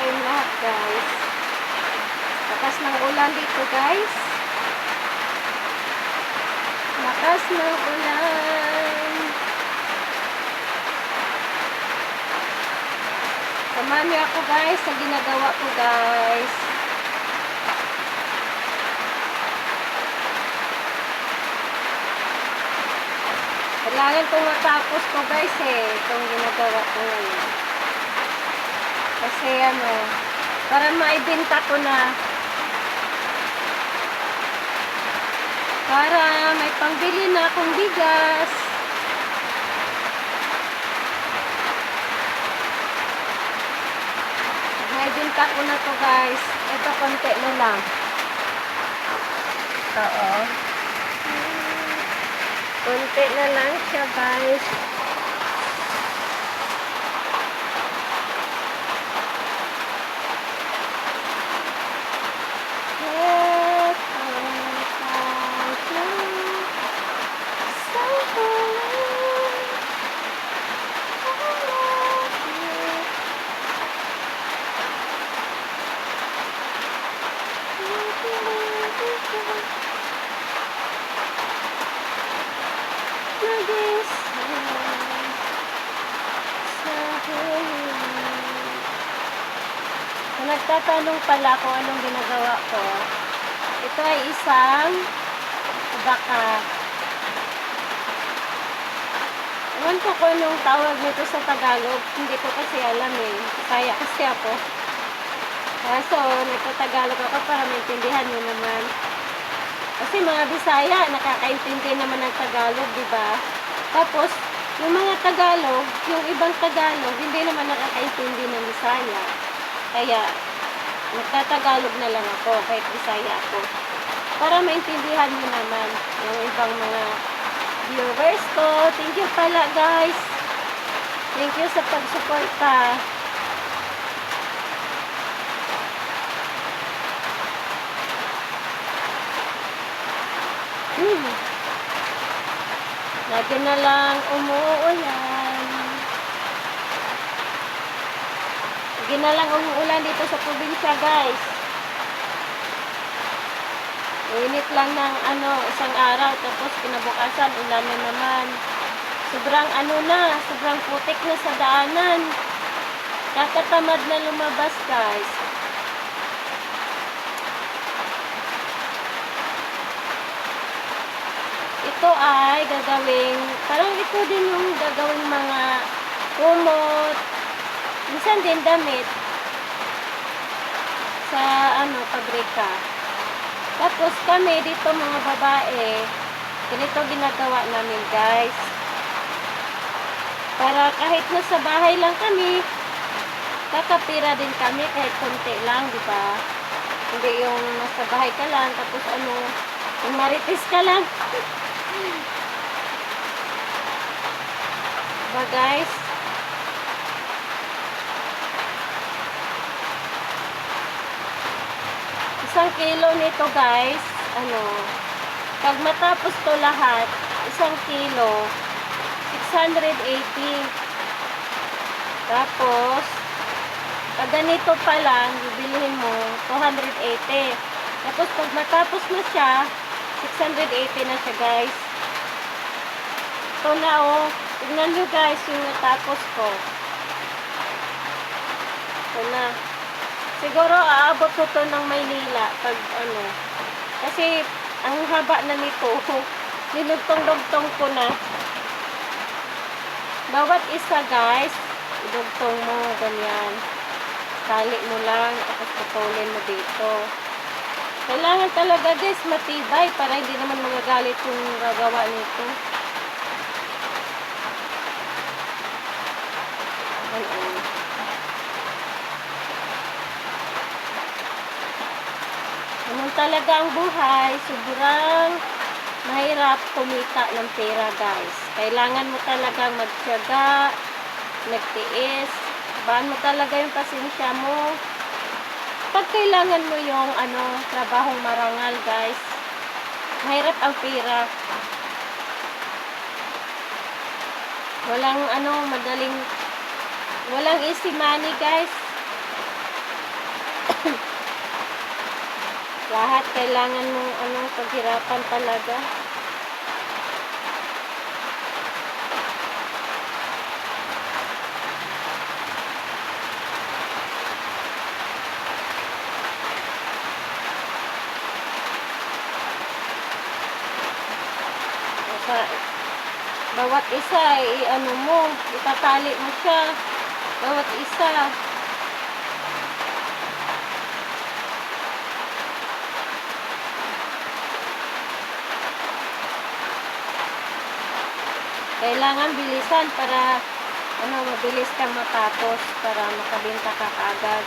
kayong lahat, guys. Lakas ng ulan dito, guys. Lakas ng ulan. Samahan niyo ako, guys, sa ginagawa ko, guys. Kailangan kong matapos ko, guys, itong ginagawa ko ngayon. Kasi para maibenta ko na. Para may pangbili na akong bigas. Maibenta ko na to, guys. Ito, konti na lang. Oo. Konti na lang siya, guys. Kung nagtatanong pala kung anong ginagawa ko, ito ay isang baka. Ewan ko kung anong tawag nito sa Tagalog, hindi ko kasi alam Bisaya kasi ako. So, nagtatagalog ako para maintindihan nyo naman. Kasi mga Bisaya, nakakaintindi naman ng Tagalog, diba? Tapos, yung mga Tagalog, yung ibang Tagalog, hindi naman nakakaintindi ng Bisaya. Kaya, nagtatagalog na lang ako, kahit Bisaya ako. Para maintindihan nyo naman yung ibang mga viewers ko. Thank you pala, guys. Thank you sa pagsuporta. Lagi na lang umuulan. Lagi na lang umuulan dito sa probinsya, guys. Init lang ng isang araw, tapos kinabukasan, ulan na naman. Sobrang sobrang putik na sa daanan. Kakatamad na lumabas, guys. Ito ay gagawing, parang ito din yung gagawing mga kumot, minsan din damit sa pabrika. Tapos kami dito mga babae, ganito ginagawa namin, guys. Para kahit nasa bahay lang kami, kakapira din kami kahit konti lang, di ba? Hindi yung nasa bahay ka lang, tapos yung marites ka lang. Diba, guys? Isang kilo nito, guys, pag matapos to lahat, isang kilo, 680. Tapos, pag ganito pa lang, bibilihin mo, 280. Tapos, pag matapos na siya, 680 na siya, guys. Ito na, tignan nyo, guys, yung natapos ko. Ito na. Siguro, aabot ko to ng Maynila pag kasi, ang haba na nito, dinugtong-dugtong ko na. Bawat isa, guys, idugtong mo, ganyan. Tali mo lang, tapos putulin mo dito. Kailangan talaga, guys, matibay para hindi naman magagalit yung gagawa nito. Ganun talaga ang buhay. Sobrang mahirap kumita ng pera, guys. Kailangan mo talagang magtiyaga, nagtiis. Baan mo talaga yung pasensya mo. Pag kailangan mo yung trabahong marangal, guys, mahirap ang pera. Walang walang easy money, guys. Lahat kailangan mong paghirapan talaga. Sa bawat isa, itatali mo siya. Bawat isa. Kailangan bilisan para mabilis kang matapos para makabenta ka kaagad.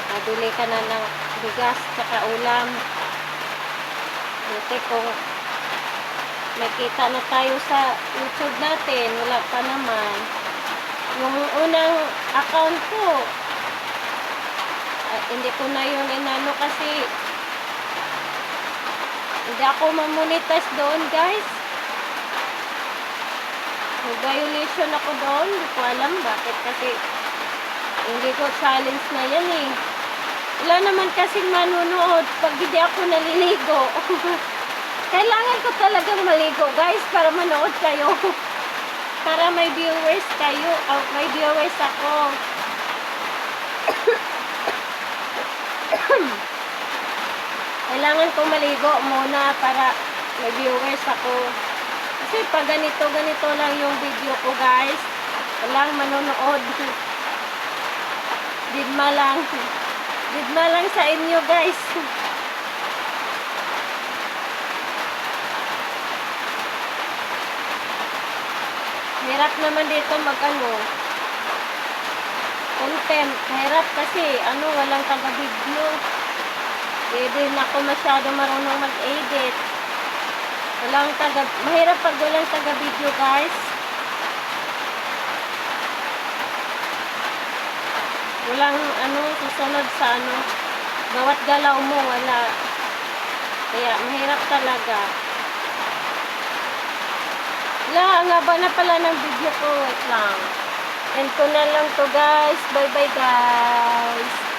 Mabili ka na ng bigas tsaka ulam. Buti kung may kita na tayo sa YouTube natin, wala pa naman. Yung unang account ko, hindi ko na yun inano kasi hindi ako mamonetize doon, guys. May violation ako doon. Hindi ko alam bakit kasi hindi ko challenge na yan eh. Wala naman kasing manunood pag hindi ako naliligo. Kailangan ko talagang maligo, guys, para manood kayo. Para may viewers kayo. May viewers ako. Kailangan ko maligo muna para may viewers ako. Kasi pag ganito lang yung video ko, guys, walang manonood. Digma lang sa inyo, guys. Hirap naman dito content. Hirap kasi walang taga-video. Hindi na ako masyado marunong mag-edit. Mahirap pag walang taga-video, guys. Walang susunod sa bawat galaw mo, wala. Kaya mahirap talaga. Ang haba na pala ng video ko. Wait lang. End ko na lang to, guys. Bye bye, guys.